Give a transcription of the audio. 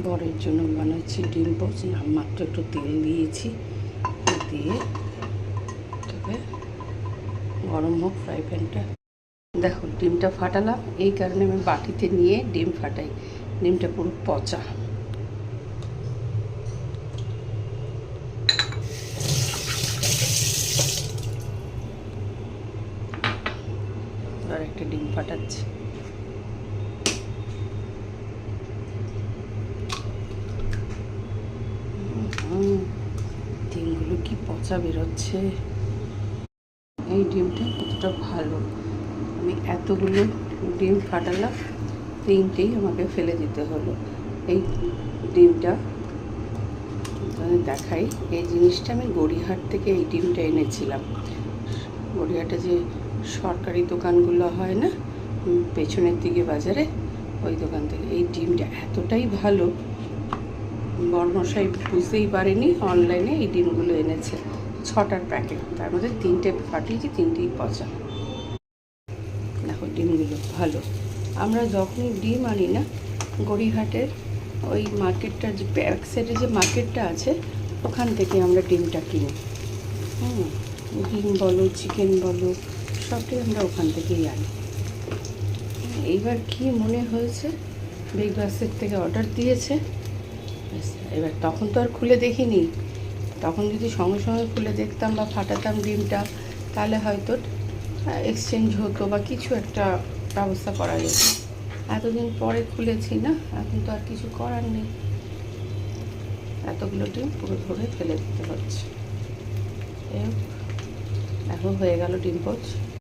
বরের জন্য বানাচ্ছি ডিম পোচ। মাত্র একটু তেল দিয়েছি, দিয়ে তবে গরম হোক ফ্রাই প্যানটা। দেখো ডিমটা ফাটালাম, এই কারণে আমি বাটিতে নিয়ে ডিম ফাটাই। ডিমটা পুরো পচা। আর একটা ডিম ফাটাচ্ছি। ডিমগুলো কি পচা বেরোচ্ছে। এই ডিমটা কতটা ভালো, আমি এতগুলো ডিম ফাটালাম, তিনটেই আমাকে ফেলে দিতে হলো। এই ডিমটা দেখাই, এই জিনিসটা আমি গড়িয়াহাট থেকে এই ডিমটা এনেছিলাম। গড়িয়াহাটে যে সরকারি দোকানগুলো হয় না, পেছনের দিকে বাজারে, ওই দোকান থেকে। এই ডিমটা এতটাই ভালো, বর্মশাই বুঝতেই পারেনি, অনলাইনে এই ডিমগুলো এনেছে 6টার প্যাকেট, তার মধ্যে 3টে ফাটিয়েছি, 3টেই পচা। দেখো ডিমগুলো ভালো। আমরা যখনই ডিম আনি না, গড়িয়াহাটের ওই মার্কেটটা, যে ব্যাক সাইডে যে মার্কেটটা আছে, ওখান থেকে আমরা ডিমটা কিনি। ডিম বলো, চিকেন বলো, সবটাই আমরা ওখান থেকেই আনি। এইবার কি মনে হয়েছে, বিগ বাস্কেট থেকে অর্ডার দিয়েছে। এবার তখন তো আর খুলে দেখিনি, তখন যদি সঙ্গে সঙ্গে খুলে দেখতাম বা ফাটাতাম ডিমটা, তাহলে হয়তো এক্সচেঞ্জ হতো বা কিছু একটা ব্যবস্থা করা যেত। এতদিন পরে খুলেছি না, এখন তো আর কিছু করার নেই। এতগুলো ডিম পুরো ধরে ফেলে দিতে হচ্ছে। এখন হয়ে গেল ডিম পোচ।